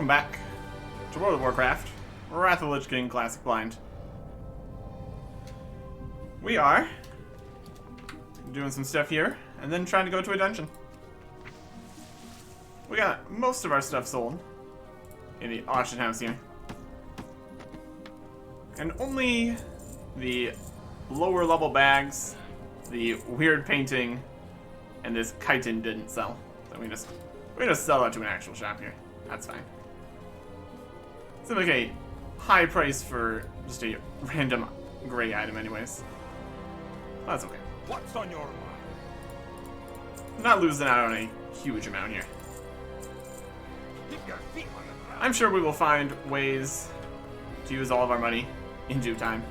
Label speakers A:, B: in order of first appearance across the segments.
A: welcome back to World of Warcraft, Wrath of the Lich King Classic Blind. We are doing some stuff here, and then trying to go to a dungeon. We got most of our stuff sold in the auction house here. And only the lower level bags, the weird painting, and this chitin didn't sell. So we just sell that to an actual shop here. That's fine. Seems like a high price for just a random gray item anyways. That's okay.
B: What's on your mind?
A: Not losing out on a huge amount here.
B: Keep your feet on the ground.
A: I'm sure we will find ways to use all of our money in due time.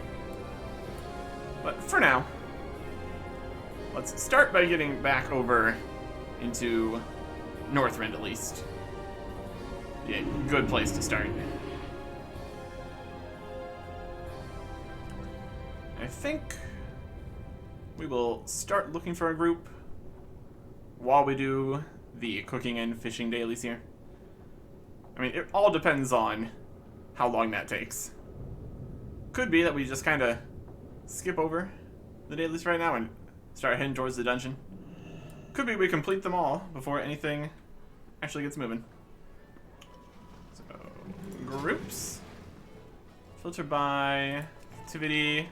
A: But for now, let's start by getting back over into Northrend at least. Be a good place to start. I think we will start looking for a group while we do the cooking and fishing dailies here. I mean, it all depends on how long that takes. Could be that we just kind of skip over the dailies right now and start heading towards the dungeon. Could be we complete them all before anything actually gets moving. So, groups. Filter by activity.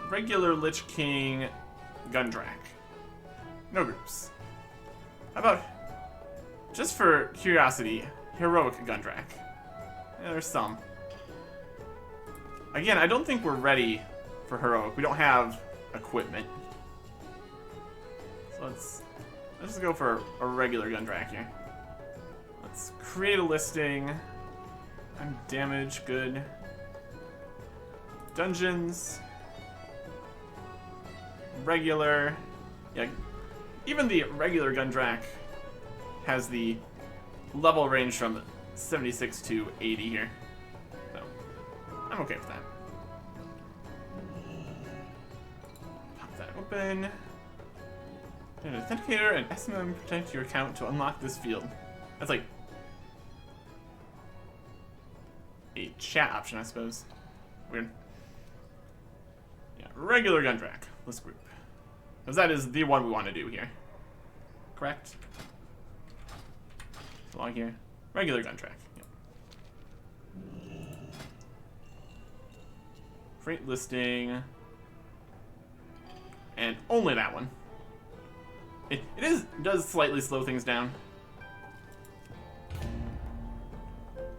A: Regular Lich King Gundrak. No groups. How about, just for curiosity, Heroic Gundrak? Yeah, there's some. Again, I don't think we're ready for Heroic. We don't have equipment. So let's just go for a regular Gundrak here. Let's create a listing. I'm damage, good. Dungeons. Regular. Yeah, even the regular Gundrak has the level range from 76 to 80 here. So, I'm okay with that. Pop that open. An authenticator and SMM protect your account to unlock this field. That's like a chat option, I suppose. Weird. Yeah, regular Gundrak. Let's group. Because that is the one we want to do here. Correct? Log here. Regular Gundrak. Yep. Freight listing. And only that one. It does slightly slow things down.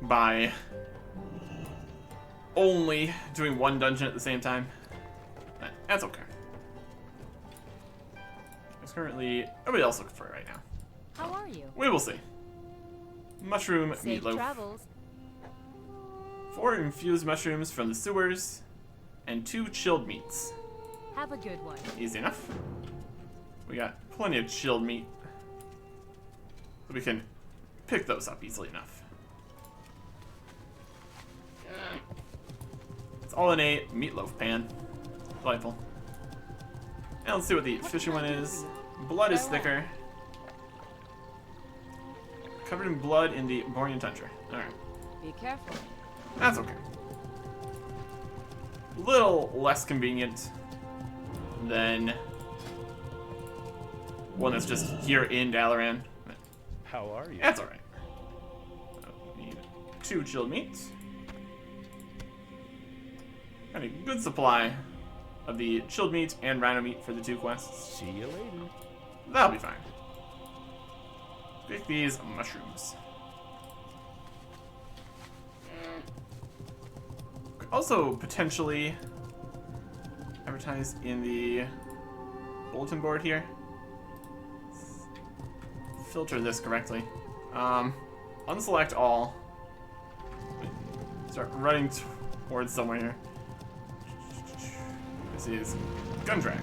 A: By only doing one dungeon at the same time. But that's okay. There's currently nobody else looking for it right now.
C: How are you?
A: We will see. Mushroom
C: Safe
A: meatloaf.
C: travels.
A: 4 infused mushrooms from the sewers, and 2 chilled meats.
C: Have a good one.
A: Easy enough. We got plenty of chilled meat. So we can pick those up easily enough. It's all in a meatloaf pan. Delightful. And let's see what the fishy one is. Blood is thicker. Covered in blood in the Borean Tundra. Alright.
C: Be careful.
A: That's okay. A little less convenient than one that's just here in Dalaran.
B: How are you?
A: That's alright. Need 2 chilled meats. Got a good supply of the chilled meat and rhino meat for the 2 quests.
B: See you later.
A: That'll be fine. Pick these mushrooms. Could also potentially advertise in the bulletin board here. Filter this correctly. Unselect all. Start running towards somewhere here. This is Gundrak.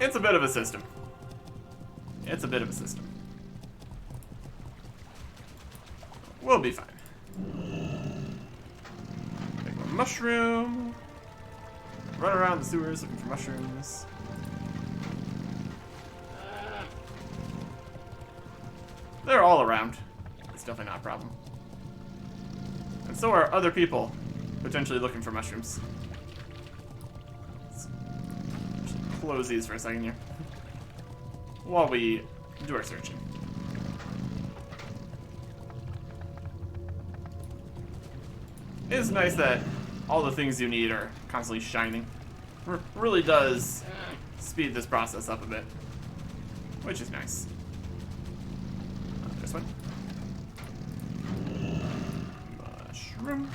A: It's a bit of a system. It's a bit of a system. We'll be fine. Take a mushroom. Run around the sewers looking for mushrooms. they're all around. It's definitely not a problem. And so are other people potentially looking for mushrooms. Let's close these for a second here while we do our searching. It is nice that all the things you need are constantly shining. Really does speed this process up a bit, which is nice. This one. Mushroom.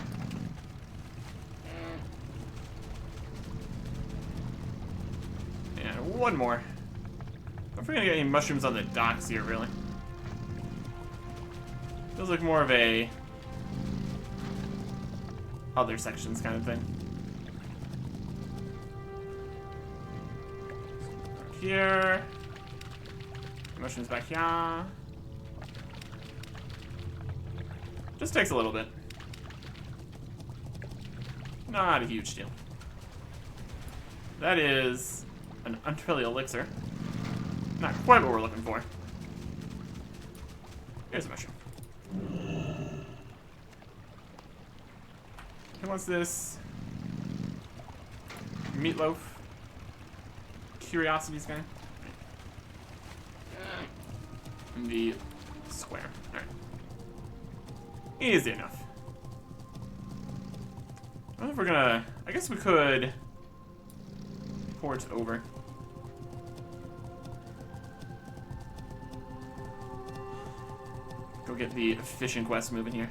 A: And one more. Don't forget to get any mushrooms on the docks here, really. Feels like more of a other sections kind of thing. Right here. Mushrooms back here. Just takes a little bit. Not a huge deal. That is an underbelly elixir. Not quite what we're looking for. Here's a mushroom. Who wants this? Meatloaf. Curiosities guy. And the square. Alright. Easy enough. I don't know if we're gonna... I guess we could port over. Go get the fishing quest moving here.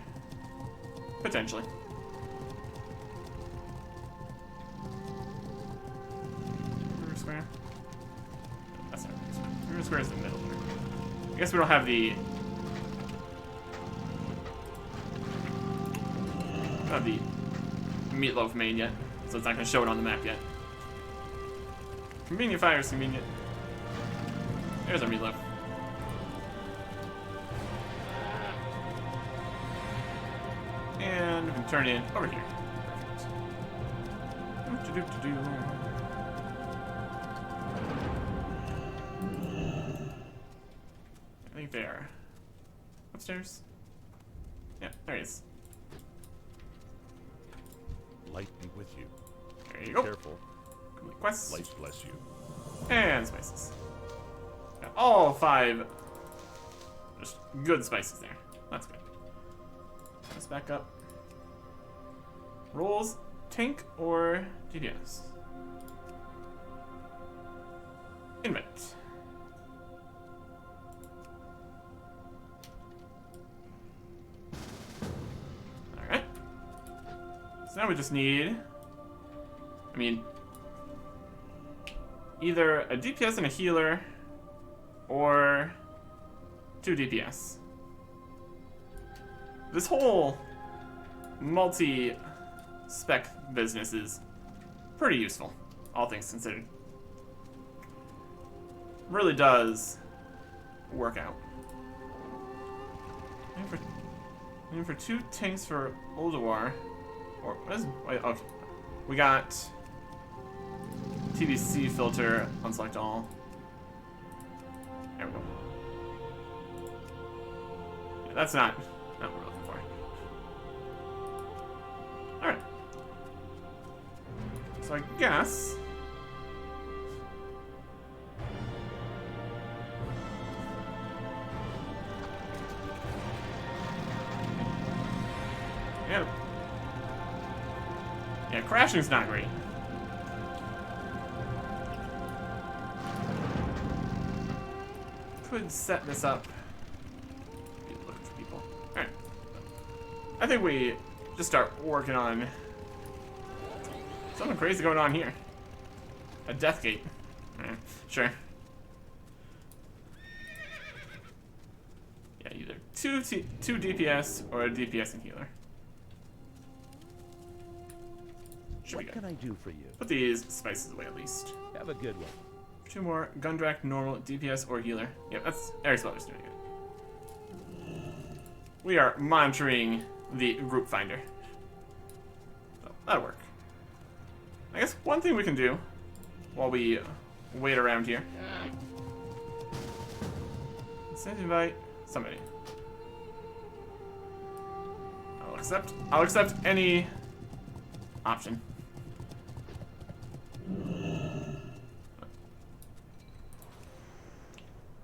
A: Potentially. River Square? That's not River Square. River Square is in the middle here. I guess we don't have the... the meatloaf made yet, so it's not going to show it on the map yet. Convenient fire is convenient. There's our meatloaf. And we can turn it over here. Perfect. I think they're upstairs. Yeah, there he is.
B: Light be with you.
A: There you go.
B: Careful.
A: Complete quests.
B: Light bless you.
A: And spices. Got all 5 just good spices there. That's good. Let's back up. Rolls, tank, or DPS? Invent. Alright. So now we just need... I mean... either a DPS and a healer, or 2 DPS. This whole multi-spec business is pretty useful, all things considered. Really does work out. And for 2 tanks for Oldawar, or what is? Wait, okay, we got TBC filter, unselect all. There we go. Yeah, that's not what we're looking for. Alright. So I guess... Yeah, crashing's not great. Could set this up. Be looking for people. Alright. I think we just start working on something crazy going on here. A death gate. Sure. Yeah, either two DPS or a DPS and healer. Should be good.
B: What can I do for you?
A: Put these spices away at least.
B: Have a good one.
A: 2 more. Gundrak, normal, DPS, or healer. Yep, that's Aries Butler's doing it. We are monitoring the group finder. So, that'll work. I guess one thing we can do while we wait around here. Send invite. Somebody. I'll accept any option.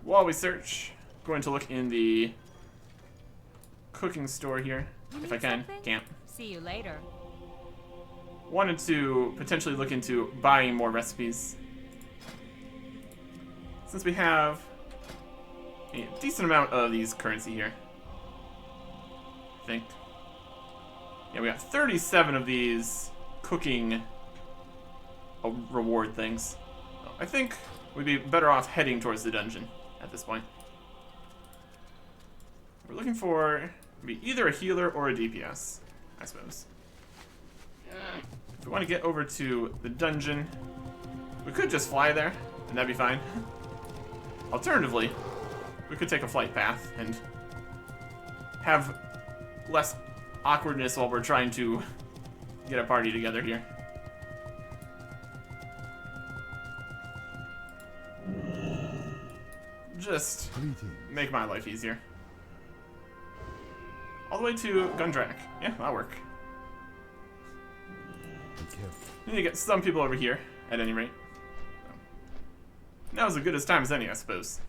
A: While we search, going to look in the cooking store here, if I can.
C: Something?
A: Can't.
C: See you later.
A: Wanted to potentially look into buying more recipes. Since we have a decent amount of these currency here. I think. Yeah, we got 37 of these cooking reward things. I think we'd be better off heading towards the dungeon at this point. We're looking for maybe either a healer or a DPS, I suppose. If we want to get over to the dungeon, we could just fly there, and that'd be fine. Alternatively, we could take a flight path and have less awkwardness while we're trying to get a party together here. Just make my life easier. All the way to Gundrak. Yeah, that'll work. Need to get some people over here, at any rate. Now's as good as time as any, I suppose.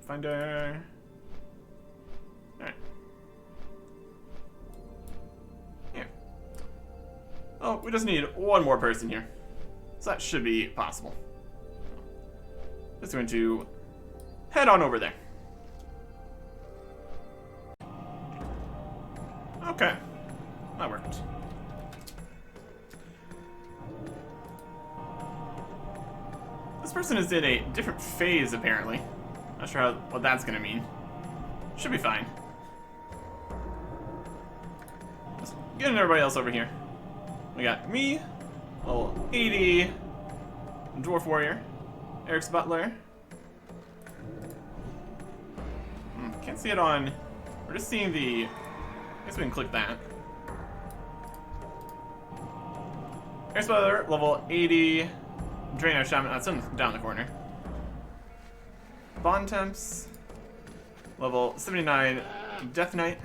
A: Find a... Alright. Yeah. Oh, we just need one more person here. So that should be possible. Just going to head on over there. Okay. That worked. This person is in a different phase, apparently. Not sure what that's gonna mean. Should be fine. Just getting everybody else over here. We got me, level 80 Dwarf Warrior, Eric's Butler. Can't see it on... We're just seeing the... I guess we can click that. Eric's Butler, level 80... Draino Shaman, that's down the corner. Bond Temps, level 79, Death Knight.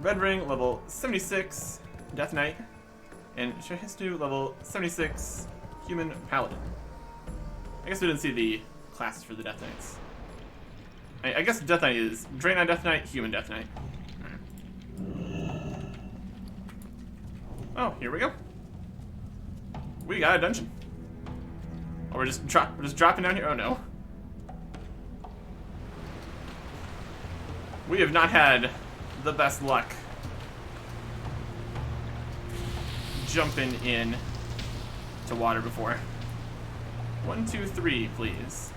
A: Red Ring, level 76, Death Knight. And Shahistu, level 76, Human Paladin. I guess we didn't see the classes for the Death Knights. I guess Death Knight is Draenei Death Knight, Human Death Knight. Right. Oh, here we go. We got a dungeon. Oh, we're just dropping down here? Oh no. We have not had the best luck jumping in to water before. 1, 2, 3, please.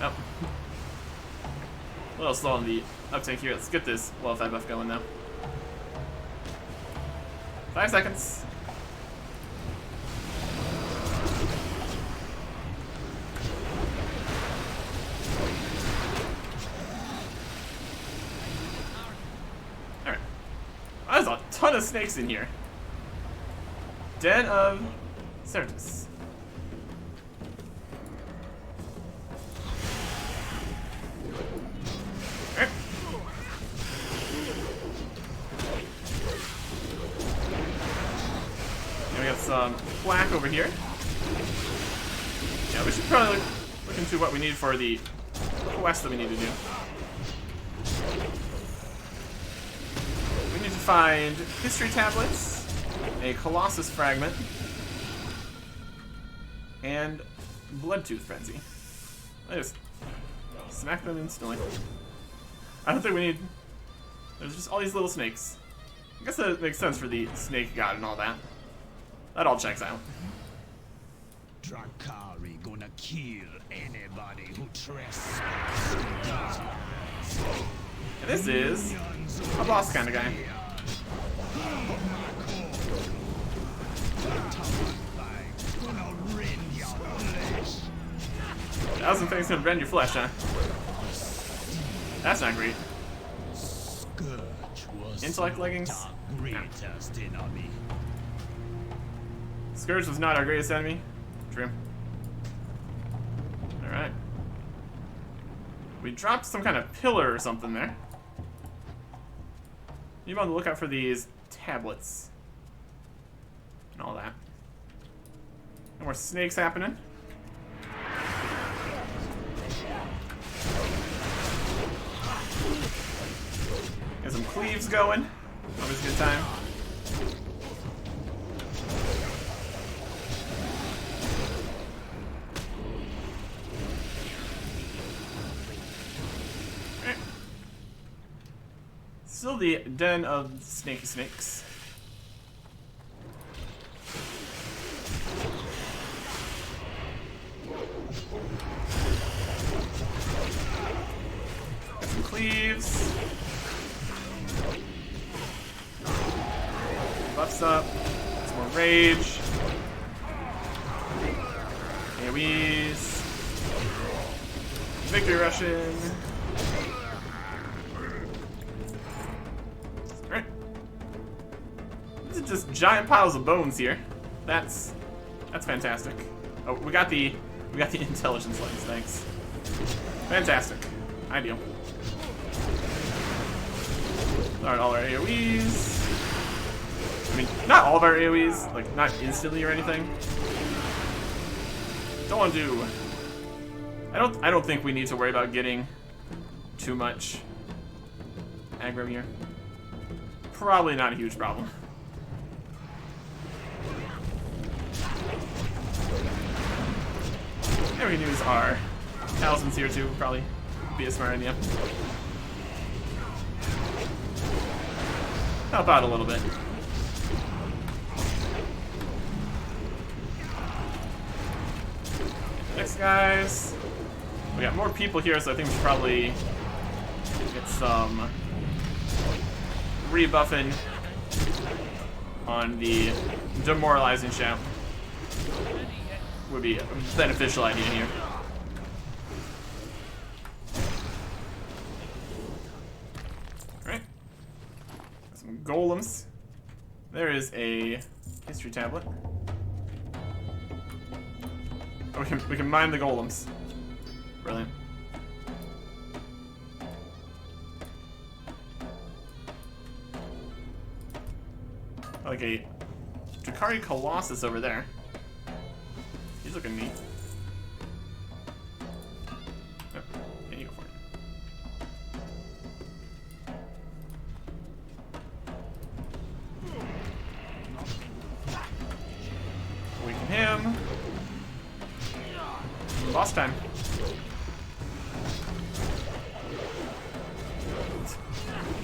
A: Oh. A little slow on the uptake here. Let's get this WotLK buff going though. 5 seconds. Alright. There's a ton of snakes in here. Den of Certus. Alright. We got some flak over here. Yeah, we should probably look into what we need for the quest that we need to do. We need to find history tablets, a Colossus fragment, and Bloodtooth Frenzy. I just smack them instantly. I don't think we need... There's just all these little snakes. I guess that makes sense for the snake god and all that. That all checks out.
D: Drakari gonna kill anybody who trespasses.
A: And this is a boss kind of guy.
D: Gonna rend your flesh.
A: 1,000 things gonna rend your flesh, huh? That's not great.
D: Scourge was
A: Intellect leggings?
D: our greatest enemy.
A: Scourge was not our greatest enemy. True. We dropped some kind of pillar or something there. Be on the lookout for these tablets. And all that. No more snakes happening. Got some cleaves going. Always a good time. Still the den of snaky snakes. Got some cleaves. Buffs up. Some more rage. AoEs. Victory rushing. Alright. These are just giant piles of bones here. That's fantastic. Oh, we got the intelligence lens, thanks. Fantastic. Ideal. Alright, all our AoEs. I mean, not all of our AoEs, like not instantly or anything. Don't want to do. I don't think we need to worry about getting too much aggro here. Probably not a huge problem. And we can use our talismans here too. Probably be a smart idea. Help out a little bit. Next, guys. We got more people here, so I think we should probably get some rebuffing on the demoralizing champ. Would be a beneficial idea here. Alright. Some golems. There is a history tablet. Oh, we can mine the golems. Brilliant. Like a Drakari Colossus over there. He's looking neat. Oh, yeah, you go for it. Weaken him. Boss time.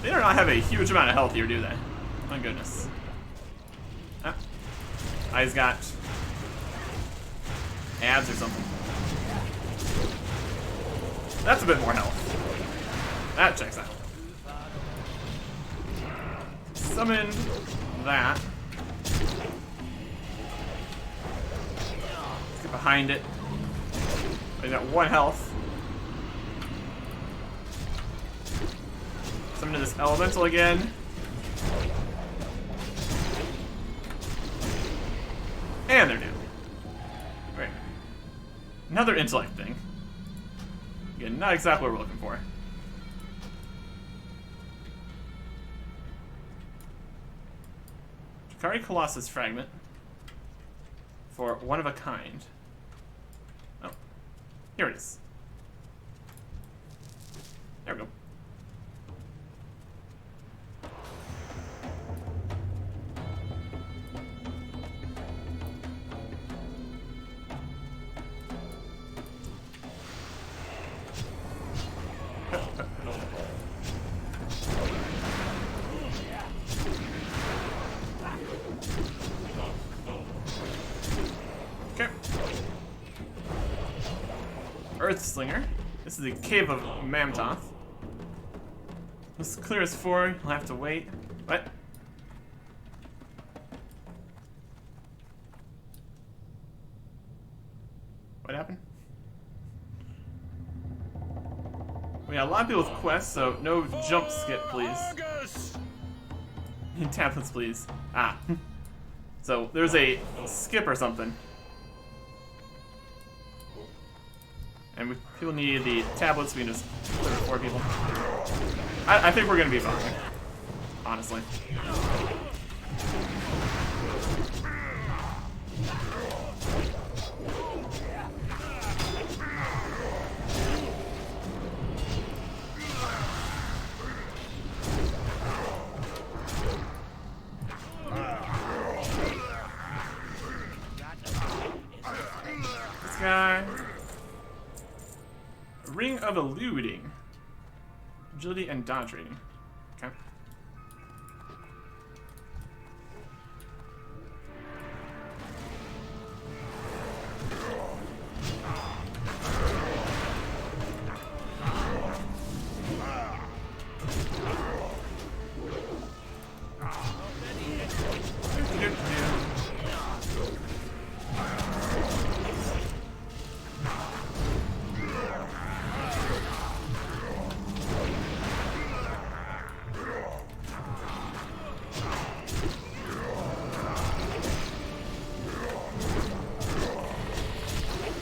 A: They do not have a huge amount of health here, do they? My goodness. Ah. He's got abs or something. That's a bit more health. That checks out. Summon that. Let's get behind it. He's got 1 health. Summon this elemental again. And they're down. Right. Another intellect thing. Again, not exactly what we're looking for. Drakari Colossus fragment. For one of a kind. Oh. Here it is. There we go. Okay. Earth Slinger. This is the Cave of Mamtoth. This clear as 4. You'll have to wait. What? What happened? We got a lot of people with quests, so no jump skip, please. Need tablets, please. Ah. So there's a skip or something. And people need the tablets. We can just put it 4 people. I think we're gonna be fine. Honestly. This guy. Ring of Eluding. Agility and dodge rating. Okay.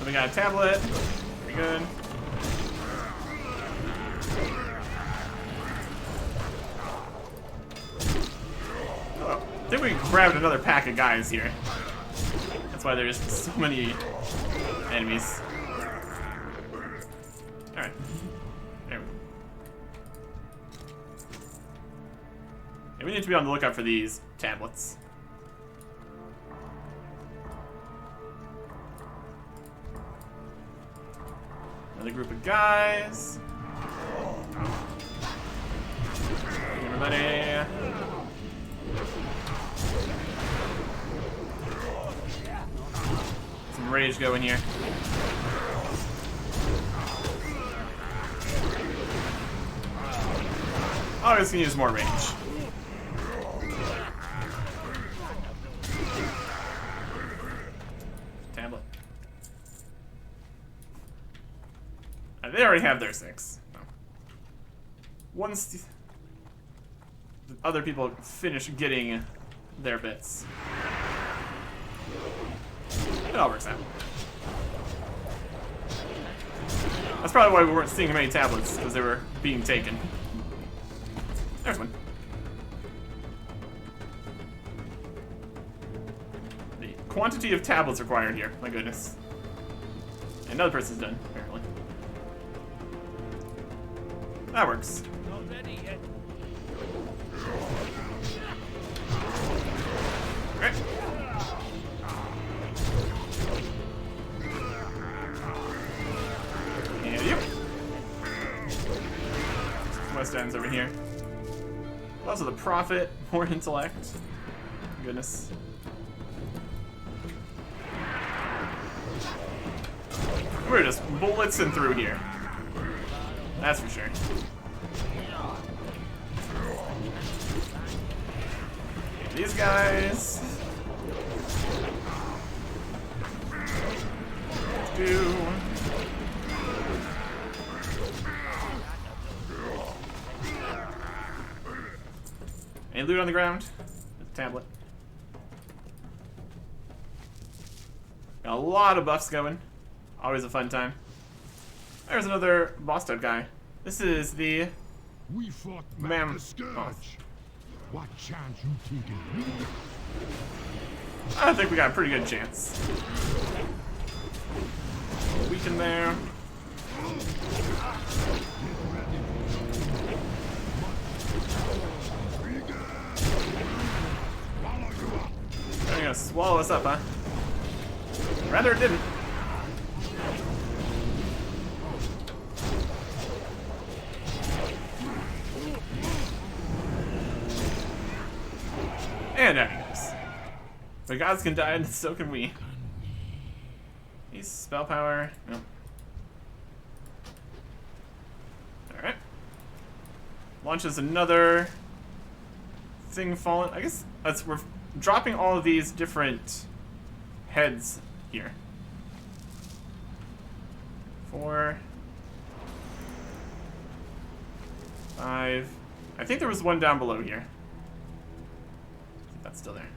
A: We got a tablet. Pretty good. Oh, I think we grabbed another pack of guys here. That's why there's so many enemies. Alright. There we go. Yeah, we need to be on the lookout for these tablets. Another group of guys. Everybody. Some rage going here. Oh, it's gonna use more range. Tablet. They already have their 6. No. Once the other people finish getting their bits, it all works out. That's probably why we weren't seeing many tablets, because they were being taken. There's one. The quantity of tablets required here, my goodness. Another person's done, apparently. That works.
B: Not ready yet.
A: Great. And you. West End's over here. Also the Prophet, more intellect. Goodness. We're just blitzing through here. That's for sure. These guys. Do. Any loot on the ground? Tablet. Got a lot of buffs going. Always a fun time. There's another boss type guy. This is the
D: We fought
A: Ma'am.
D: back the Scourge.
A: Oh.
D: What chance you taking?
A: I think we got a pretty good chance. Weaken there. They're gonna swallow us up, huh? Rather it didn't. And there he goes. The gods can die, and so can we. He's spell power. Nope. Alright. Launches another thing fallen. I guess we're dropping all of these different heads here. 4, 5. I think there was one down below here. That's still there.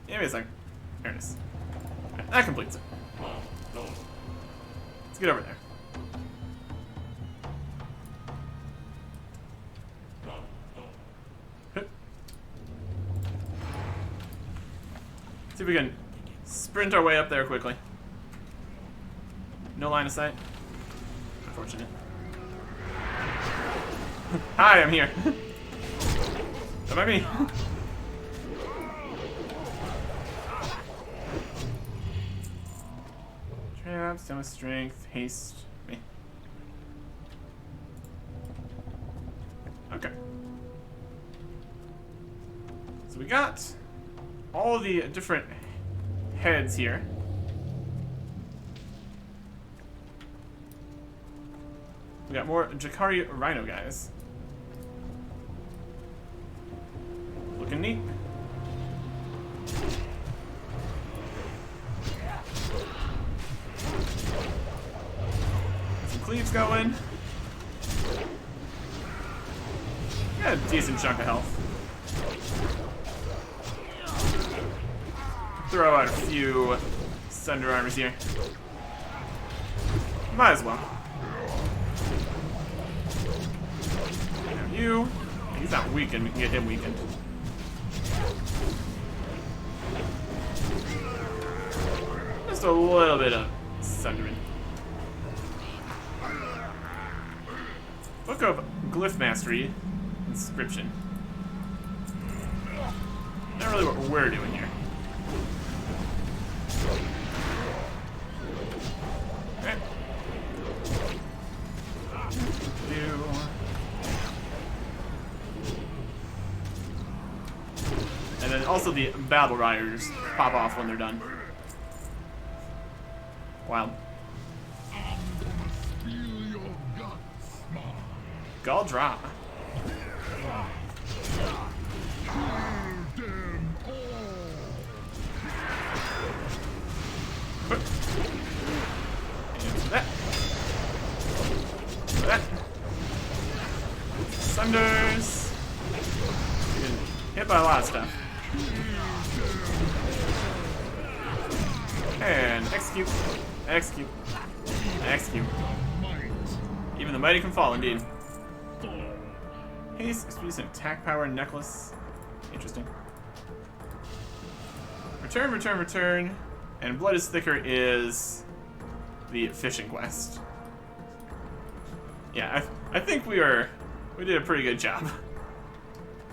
A: Give me a sec. There it is. Okay, that completes it. Let's get over there. See if we can sprint our way up there quickly. No line of sight. Unfortunate. Hi, I'm here. That might be. Trap, stomach strength, haste. Me. Okay. So we got all the different heads here. We got more Jakari Rhino guys. Looking neat. Some cleaves going. Got a decent chunk of health. Throw out a few Sunder Armors here. Might as well. Now you. He's not weakened, we can get him weakened. Just a little bit of Sundering. Book of Glyph Mastery. Inscription. Not really what we're doing here. Okay. And then also the battle riders pop off when they're done. Wow. Gundrak. That. That. Sunders. Getting hit by a lot of stuff. And execute. Execute. Execute. Even the mighty can fall, indeed. Haste, expedition, attack power, necklace. Interesting. Return, return, return. And Blood is Thicker is the fishing quest. Yeah, I think we did a pretty good job.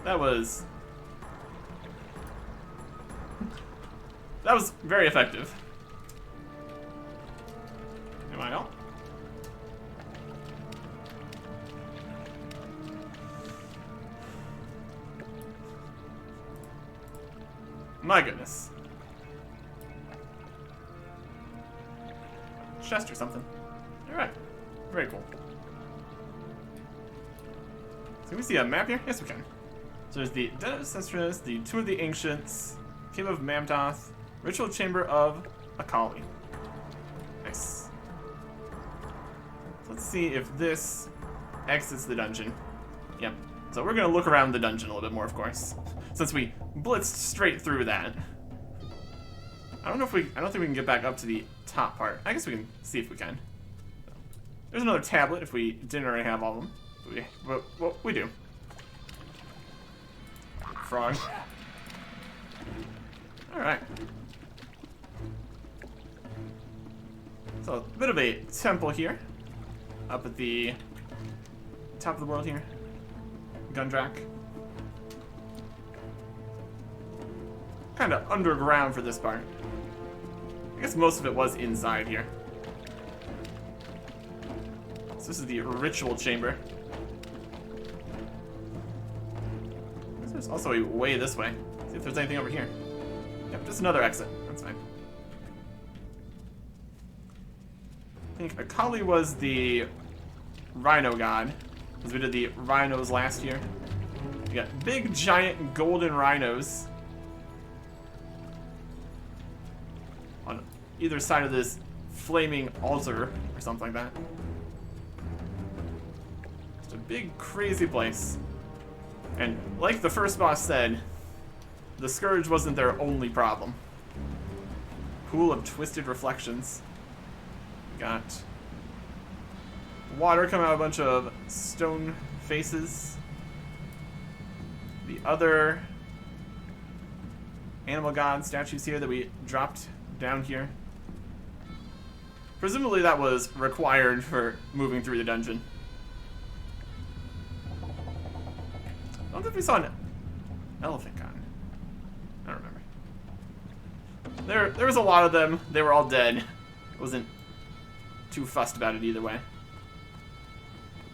A: That was very effective. Am I out? My goodness. Chest or something. Alright. Very cool. So can we see a map here? Yes, we can. So there's the Den of Anachronist, the Tomb of the Ancients, Cave of Mamtoth, Ritual Chamber of Akali. Nice. So let's see if this exits the dungeon. Yep. So we're gonna look around the dungeon a little bit more, of course, since we blitzed straight through that. I don't think we can get back up to the top part. I guess we can see if we can. There's another tablet if we didn't already have all of them. Well, we do. Frog. Alright. So, a bit of a temple here. Up at the top of the world here. Gundrak. Kind of underground for this part. I guess most of it was inside here. So this is the ritual chamber. There's also a way this way. See if there's anything over here. Yep, just another exit. That's fine. I think Akali was the rhino god, because we did the rhinos last year. We got big, giant, golden rhinos on either side of this flaming altar or something like that. Just a big, crazy place. And like the first boss said, the Scourge wasn't their only problem. Pool of Twisted Reflections. We got Water coming out of a bunch of stone faces. The other animal god statues here that we dropped down here. Presumably that was required for moving through the dungeon. I don't think we saw an elephant god. I don't remember. There was a lot of them. They were all dead. Wasn't too fussed about it either way.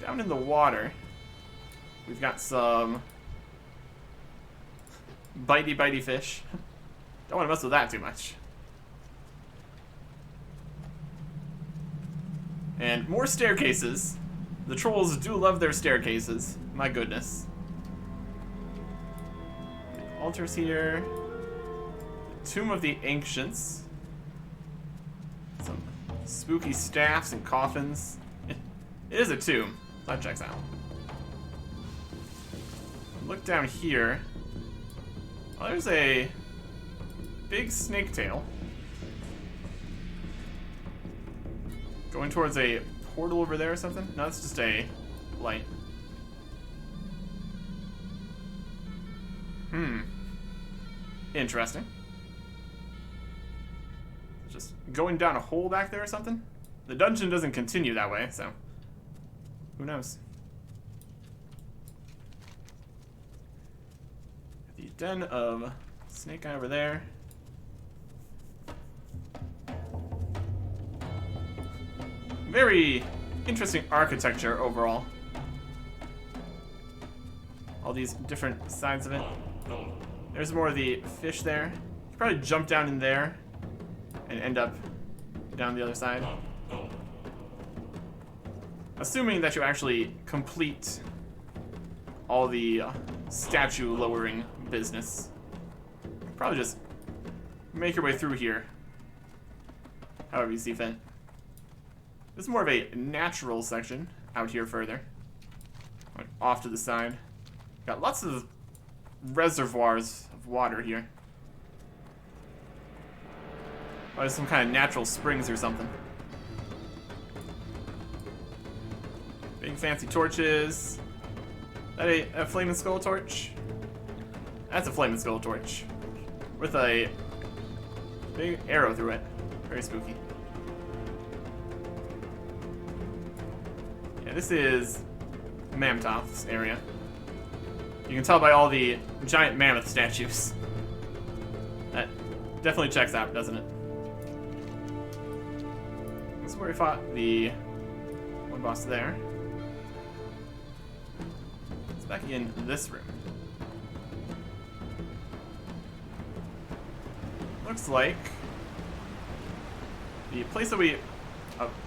A: Down in the water, we've got some bitey fish. Don't want to mess with that too much. And more staircases. The trolls do love their staircases. My goodness. Altars here. Tomb of the Ancients. Some spooky staffs and coffins. It is a tomb. That checks out. Look down here. Oh, there's a big snake tail. Going towards a portal over there or something? No, it's just a light. Interesting. Just going down a hole back there or something? The dungeon doesn't continue that way, so who knows? The den of Snake Eye over there. Very interesting architecture overall. All these different sides of it. There's more of the fish there. You could probably jump down in there and end up down the other side. Assuming that you actually complete all the statue lowering business. Probably just make your way through here. However you see fit. This is more of a natural section out here further. Like off to the side. Got lots of reservoirs of water here. Probably some kind of natural springs or something. Big fancy torches. Is that a flaming skull torch? That's a flaming skull torch. With a big arrow through it. Very spooky. Yeah, this is Mammoth's area. You can tell by all the giant mammoth statues. That definitely checks out, doesn't it? This is where we fought the one boss there. It's back in this room. Looks like the place that we,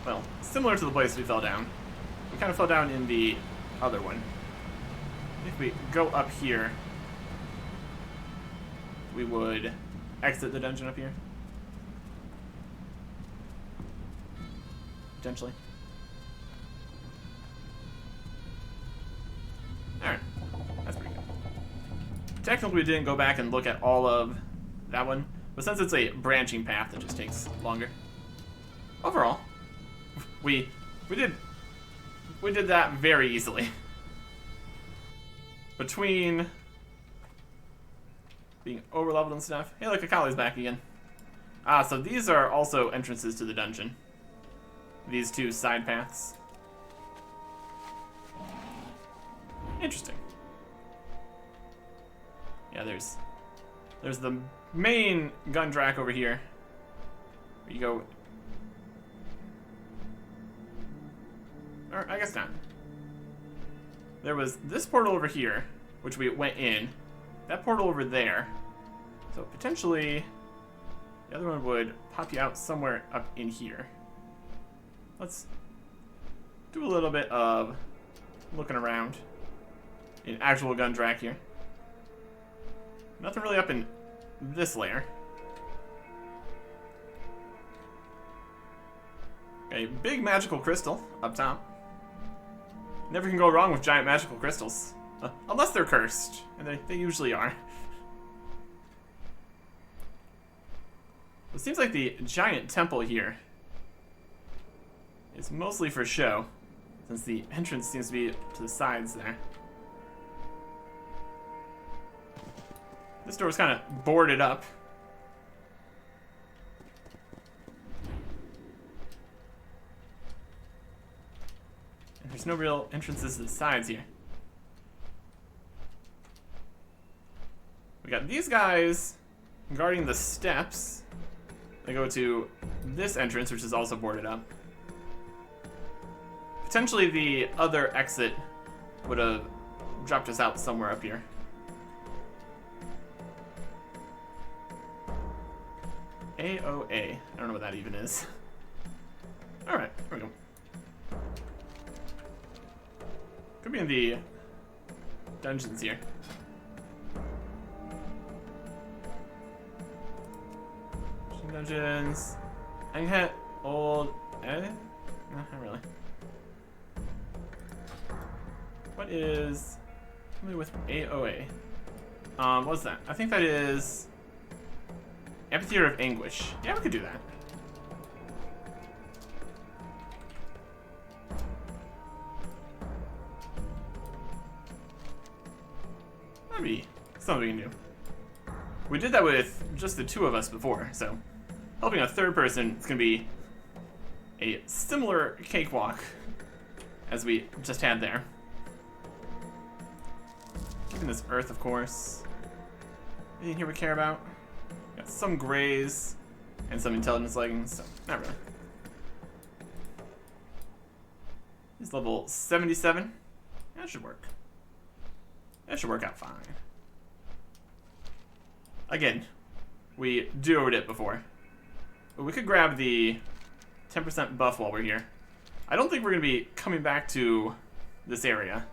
A: well, similar to the place we fell down. We kind of fell down in the other one. If we go up here, we would exit the dungeon up here. Potentially. Alright. That's pretty good. Technically, we didn't go back and look at all of that one, but since it's a branching path, it just takes longer. Overall, we did that very easily. Between being overleveled and stuff. Hey, look, Akali's back again. Ah, so these are also entrances to the dungeon. These two side paths. Interesting. Yeah, there's the main Gundrak over here. Where you go. Or I guess not. There was this portal over here, which we went in. That portal over there. So potentially, the other one would pop you out somewhere up in here. Let's do a little bit of looking around in actual Gundrak here. Nothing really up in this layer. A big magical crystal up top. Never can go wrong with giant magical crystals. Unless they're cursed. And they usually are. It seems like the giant temple here is mostly for show. since the entrance seems to be to the sides there. This door was kind of boarded up. And there's no real entrances to the sides here. We got these guys guarding the steps. They go to this entrance, which is also boarded up. Potentially the other exit would have dropped us out somewhere up here. AOA. I don't know what that even is. Alright, here we go. Could be in the dungeons here. Dungeons. I can hit old. No, not really. What is something with AOA? What's that? I think that is Amphitheater of Anguish. Yeah, we could do that. That'd be something we can do. We did that with just the two of us before, so helping a third person is going to be a similar cakewalk as we just had there. Keeping this earth, of course. Anything here we care about? Got some grays and some intelligence leggings, so not really. He's level 77. That should work. That should work out fine. Again, we duoed it before. But we could grab the 10% buff while we're here. I don't think we're going to be coming back to this area.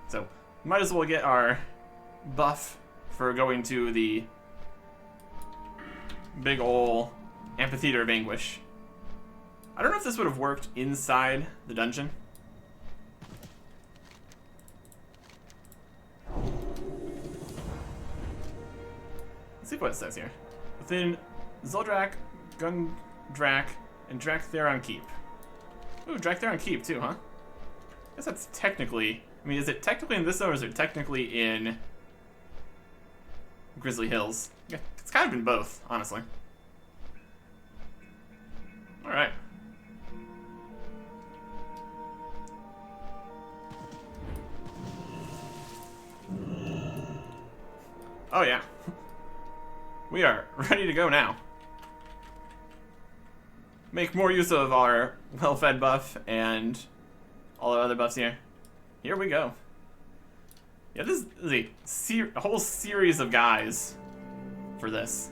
A: So, might as well get our buff for going to the big ol' Amphitheater of Anguish. I don't know if this would have worked inside the dungeon. Let's see what it says here. Within Zoldrak, Gundrak, and Draktheron Keep. Ooh, Draktheron Keep too, huh? I guess that's technically... I mean, is it technically in this zone, or is it technically in Grizzly Hills? Yeah, it's kind of in both, honestly. Alright. Oh yeah. We are ready to go now. Make more use of our well-fed buff and all the other buffs here. Here we go. Yeah, this is a whole series of guys for this.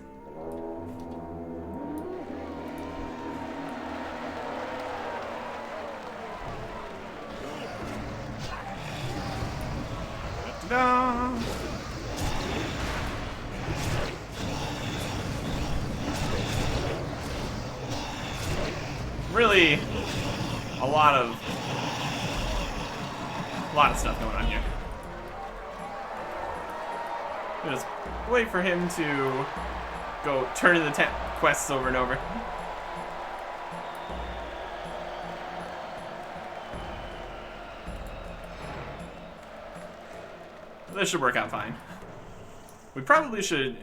A: Ta-da! Really, a lot of stuff going on here. We'll just wait for him to go turn in the quests over and over. This should work out fine. We probably should...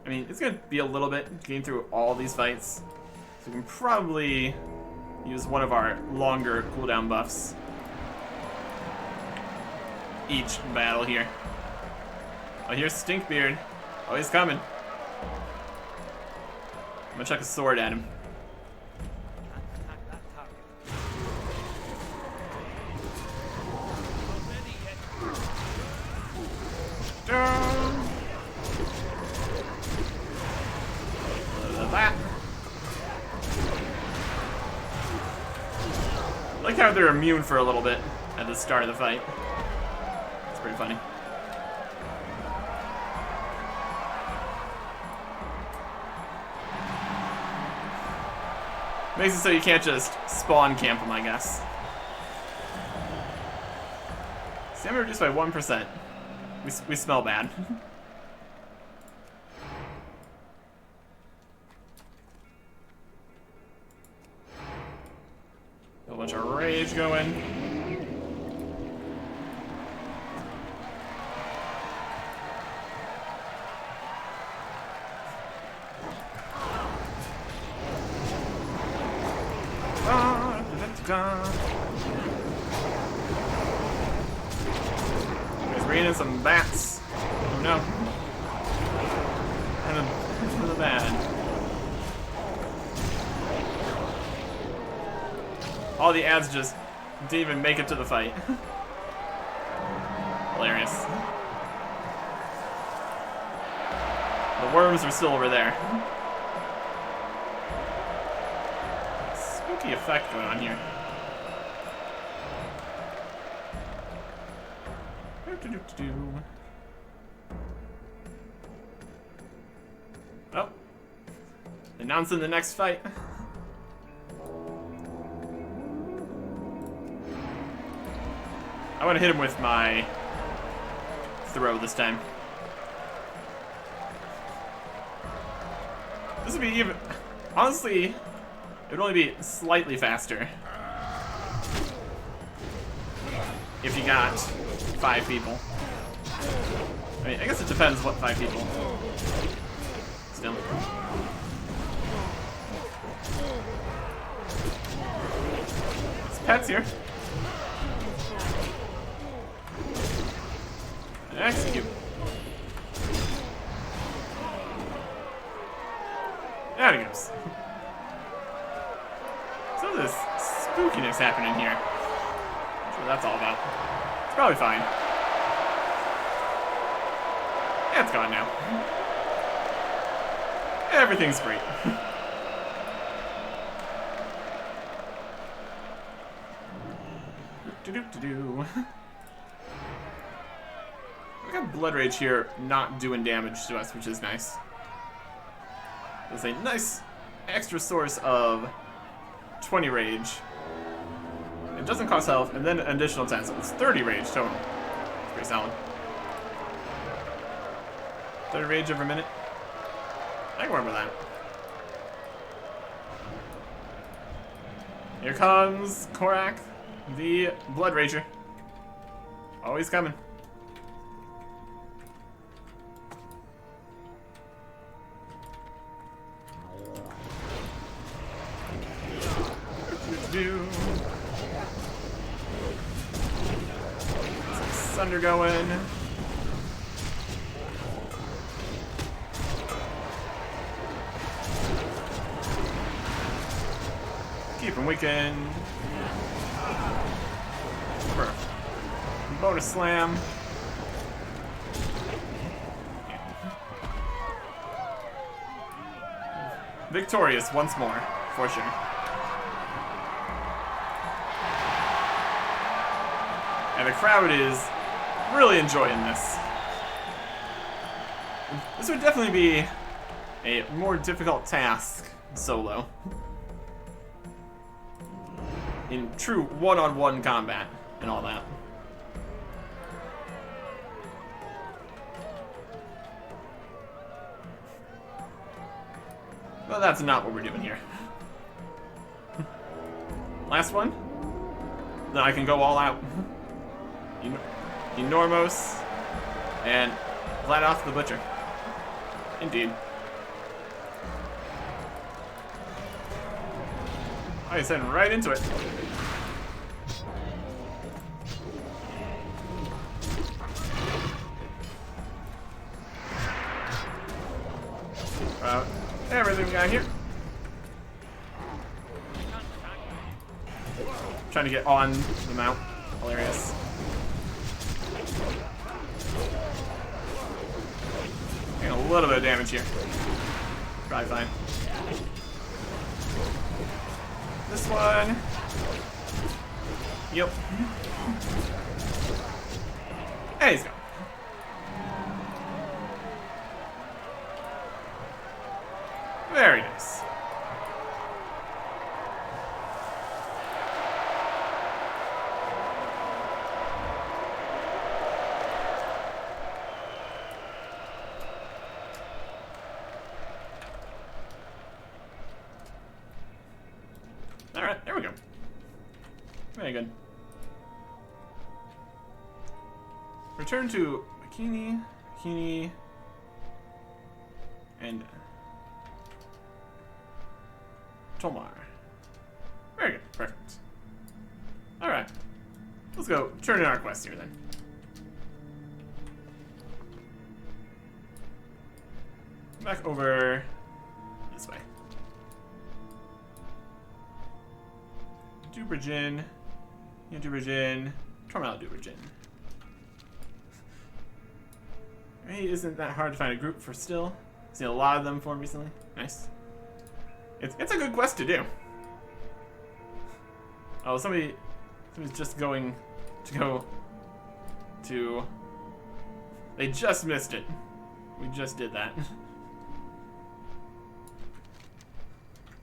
A: I mean, it's going to be a little bit getting through all these fights. So we can probably use one of our longer cooldown buffs each battle here. Oh, here's Stinkbeard. Oh, he's coming. I'm gonna chuck a sword at him. That. I like how they're immune for a little bit at the start of the fight. It's pretty funny. Makes it so you can't just spawn camp them, I guess. Stamina reduced by 1%. We smell bad. A bunch of rage going. gone. Guys, bringing in some bats. Oh no. And for the bad. All the ads just didn't even make it to the fight. Hilarious. The worms are still over there. Spooky effect going on here. Oh. Announcing the next fight. I want to hit him with my throw this time. This would be even... Honestly, it would only be slightly faster if you got 5 people. I mean, I guess it depends what 5 people. Still. It's pets here. And execute. There it goes. Some of this spookiness happening here. That's what that's all about. It's probably fine. Yeah, it's gone now. Everything's great. Do-do-do-do. We got Blood Rage here not doing damage to us, which is nice. It's a nice extra source of 20 rage. It doesn't cost health, and then an additional 10, so it's 30 rage total. It's pretty solid. 30 rage every minute. I can work with that. Here comes Korak, the Blood Rager. Always coming. Thunder going. Keep him weakened. Bonus slam. Victorious once more, for sure. And the crowd is really enjoying this. This would definitely be a more difficult task solo. In true one-on-one combat and all that. But that's not what we're doing here. Last one. Then I can go all out. Enormous and Vladoff the Butcher. Indeed. I he's heading right into it. Everything we got here. Trying to get on the mount. Hilarious. Getting a little bit of damage here. Probably fine. This one. Yep. Hey, he's gone. Very nice. Alright, there we go. Very good. Return to Bikini, and Tomar. Very good, perfect. Alright. Let's go turn in our quest here then. Back over this way. Dubergin. Yeah, Dubergin. Tormal Dubergin. Hey, isn't that hard to find a group for still? Seen a lot of them formed recently. Nice. It's a good quest to do. Oh, somebody's just going to go to... They just missed it. We just did that.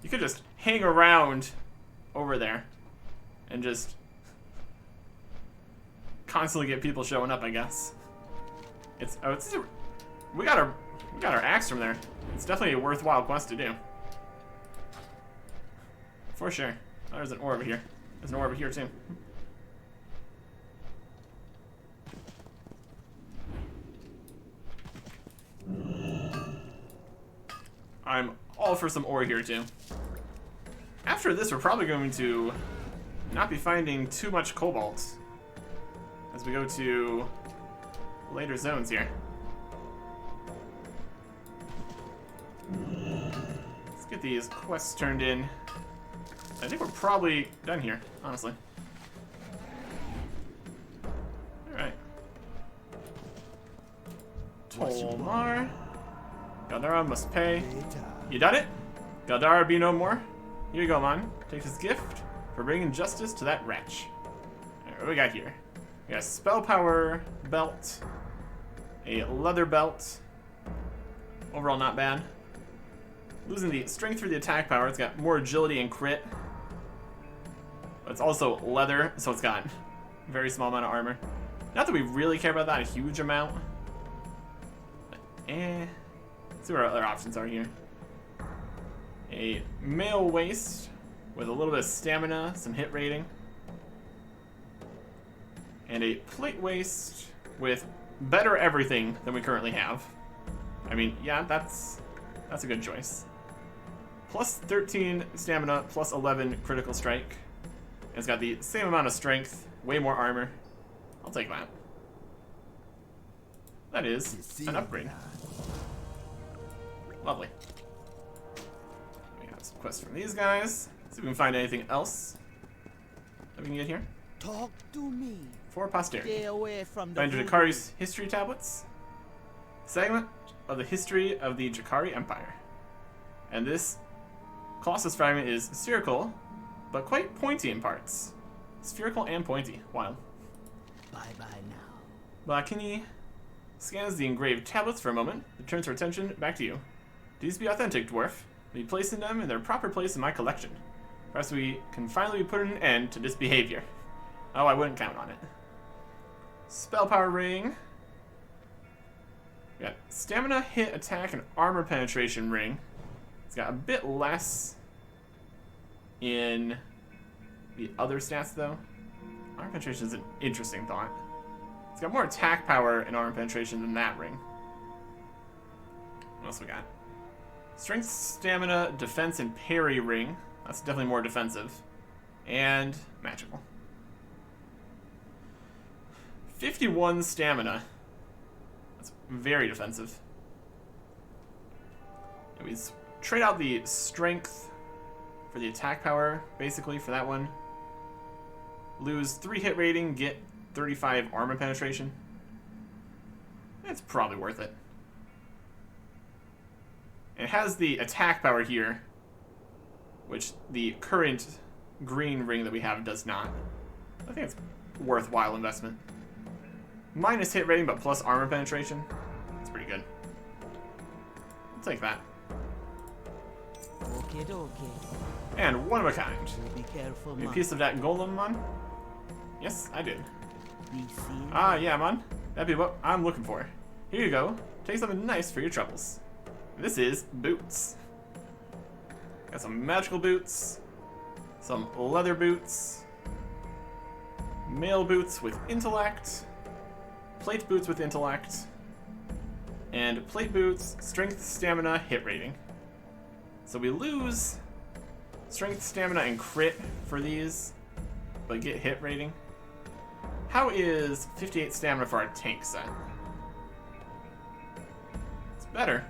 A: You could just hang around over there and just constantly get people showing up, I guess. We got our axe from there. It's definitely a worthwhile quest to do. For sure. Oh, there's an ore over here. There's an ore over here too. I'm all for some ore here too. After this, we're probably going to not be finding too much cobalt as we go to later zones here. Let's get these quests turned in. I think we're probably done here, honestly. Alright. Tolmar. Galdara must pay. You done it? Galdara be no more? Here you go, man. Take this gift for bringing justice to that wretch. Alright, what do we got here? We got a spell power belt, a leather belt. Overall, not bad. Losing the strength for the attack power. It's got more agility and crit. But it's also leather, so it's got a very small amount of armor. Not that we really care about that a huge amount. But, let's see what our other options are here. A mail waist with a little bit of stamina, some hit rating. And a plate waist with better everything than we currently have. I mean, yeah, that's a good choice. Plus 13 stamina, plus 11 critical strike. And it's got the same amount of strength, way more armor. I'll take that. That is an upgrade. Lovely. We have some quests from these guys. See if we can find anything else that we can get here.
E: Talk to me.
A: For posterity.
E: Stay away from the
A: Find Jakari's history tablets. Segment of the history of the Jakari Empire. And this Colossus fragment is spherical, but quite pointy in parts. Spherical and pointy. Wild.
E: Bye-bye now.
A: Blakini scans the engraved tablets for a moment, and turns her attention back to you. These be authentic, dwarf. Be placing them in their proper place in my collection. Perhaps we can finally put an end to this behavior. Oh, I wouldn't count on it. Spell power ring. We got stamina, hit, attack, and armor penetration ring. It's got a bit less in the other stats, though. Armor penetration is an interesting thought. It's got more attack power and armor penetration than that ring. What else we got? Strength, stamina, defense, and parry ring. That's definitely more defensive. And magical. 51 stamina. That's very defensive. And we trade out the strength for the attack power, basically, for that one. Lose 3 hit rating, get 35 armor penetration. It's probably worth it. It has the attack power here, which the current green ring that we have does not. I think it's a worthwhile investment. Minus hit rating, but plus armor penetration. That's pretty good. I'll take that.
E: Okay.
A: And one of a kind.
E: Be careful,
A: Need a
E: man.
A: piece of that golem, man? Yes, I did.
E: Be seen.
A: Ah, yeah, man. That'd be what I'm looking for. Here you go. Take something nice for your troubles. This is boots. Got some magical boots, some leather boots, mail boots with intellect, plate boots with intellect, and plate boots, strength, stamina, hit rating. So we lose strength, stamina, and crit for these, but get hit rating. How is 58 stamina for our tank set? It's better,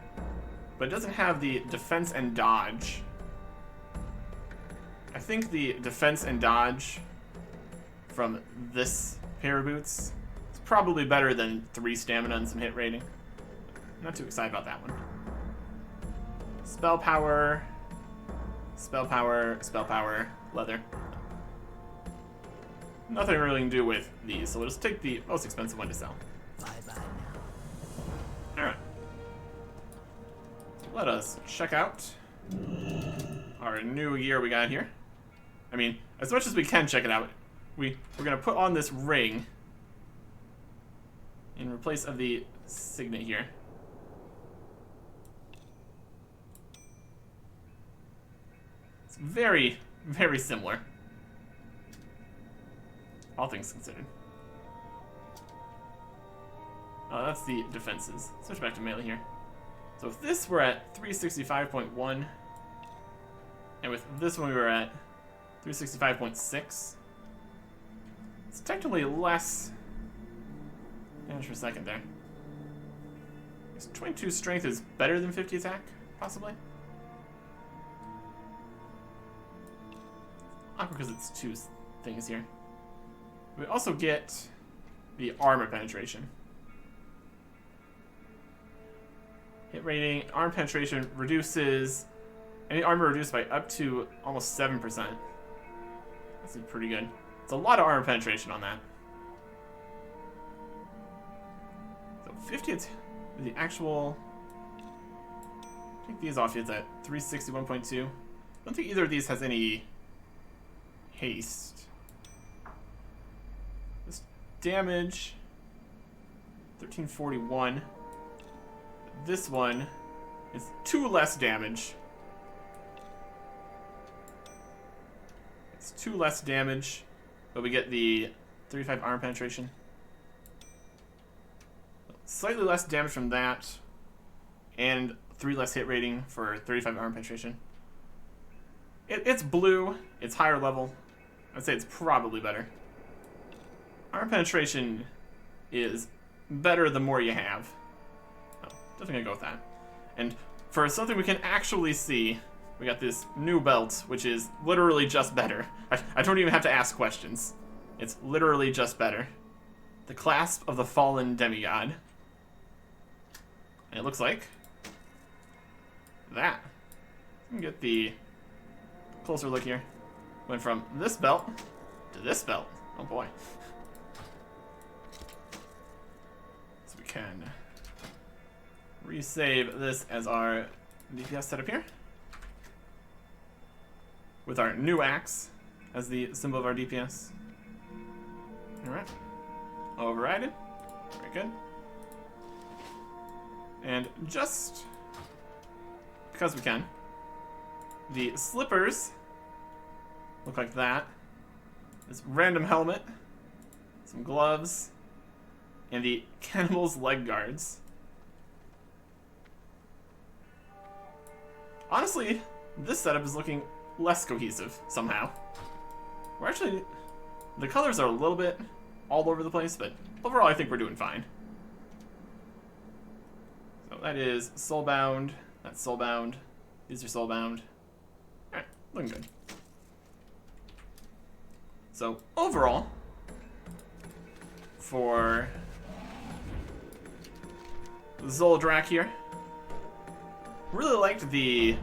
A: but it doesn't have the defense and dodge. I think the defense and dodge from this pair of boots is probably better than 3 stamina and some hit rating. Not too excited about that one. Spell power, spell power, spell power, leather. Nothing really can do with these, so we'll just take the most expensive one to sell.
E: Bye-bye now.
A: Alright. Let us check out our new gear we got here. I mean, as much as we can check it out, we're going to put on this ring in place of the signet here. It's very, very similar. All things considered. Oh, that's the defenses. Switch back to melee here. So if this were at 365.1, and with this one we were at 365.6, it's technically less damage per second there. Is 22 strength is better than 50 attack, possibly? Awkward because it's 2 things here. We also get the armor penetration. Hit rating, armor penetration reduces any armor reduced by up to almost 7%. That's pretty good. It's a lot of armor penetration on that. So 50, it's the actual. Take these off. It's at 361.2. I don't think either of these has any haste. This damage 1341. This one is 2 less damage. It's 2 less damage, but we get the 35 armor penetration. Slightly less damage from that, and 3 less hit rating for 35 armor penetration. It's blue, it's higher level. I'd say it's probably better. Armor penetration is better the more you have. Oh, definitely gonna go with that. And for something we can actually see, we got this new belt, which is literally just better. I don't even have to ask questions. It's literally just better. The Clasp of the Fallen Demigod. And it looks like that. Let me get the closer look here. Went from this belt to this belt. Oh boy. So we can resave this as our DPS setup here. With our new axe as the symbol of our DPS. Alright. Override it. Very good. And just because we can, the slippers look like that. This random helmet, some gloves, and the cannibal's leg guards. Honestly, this setup is looking less cohesive somehow. We're actually, the colors are a little bit all over the place, but overall I think we're doing fine. So that is soulbound, that's soulbound, these are soulbound. Alright, looking good. So overall, for WotLK here, really liked the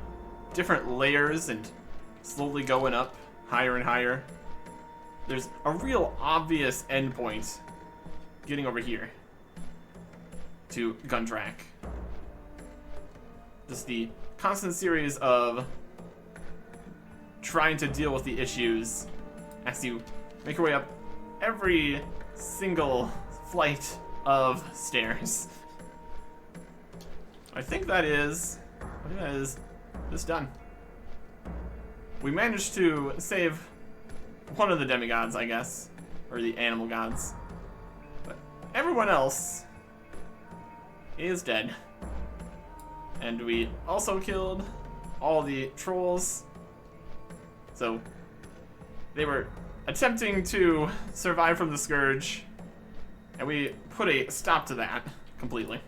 A: different layers and slowly going up higher and higher. There's a real obvious endpoint getting over here to Gundrak. Just the constant series of trying to deal with the issues as you make your way up every single flight of stairs. I think that is this done. We managed to save one of the demigods, I guess, or the animal gods, but everyone else is dead. And we also killed all the trolls. So they were attempting to survive from the Scourge, and we put a stop to that completely.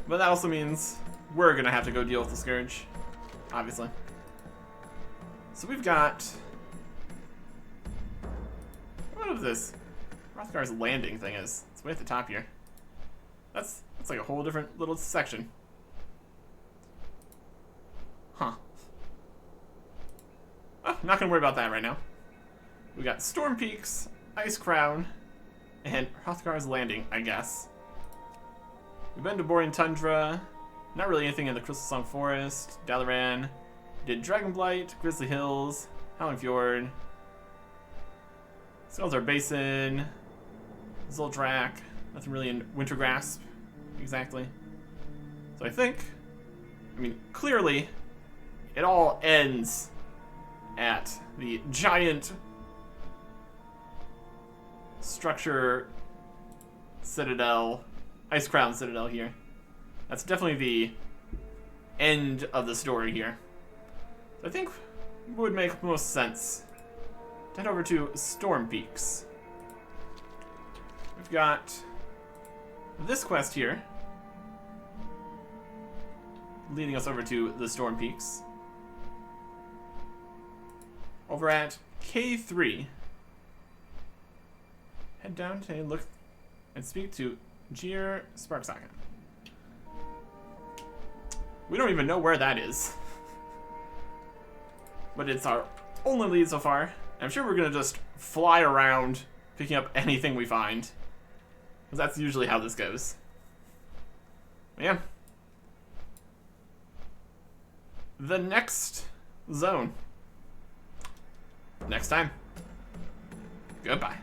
A: But that also means we're gonna have to go deal with the Scourge, obviously. So we've got... What is this? Hrothgar's landing thing is. It's way at the top here. That's like a whole different little section. Huh. Oh, not gonna worry about that right now. We got Storm Peaks, Ice Crown, and Hrothgar's Landing, I guess. We've been to Borean Tundra. Not really anything in the Crystal Song Forest. Dalaran. Did Dragonblight, Grizzly Hills, Howling Fjord, Skullsar Basin, Zoldrak. Nothing really in Wintergrasp, exactly. So I mean, clearly, it all ends at the giant structure citadel, Ice Crown Citadel here. That's definitely the end of the story here. So I think it would make most sense to head over to Storm Peaks. We've got this quest here, leading us over to the Storm Peaks. Over at K3, head down to look and speak to Jeer Sparksocket. We don't even know where that is, but it's our only lead so far. I'm sure we're gonna just fly around, picking up anything we find, because that's usually how this goes. But yeah. The next zone. Next time. Goodbye.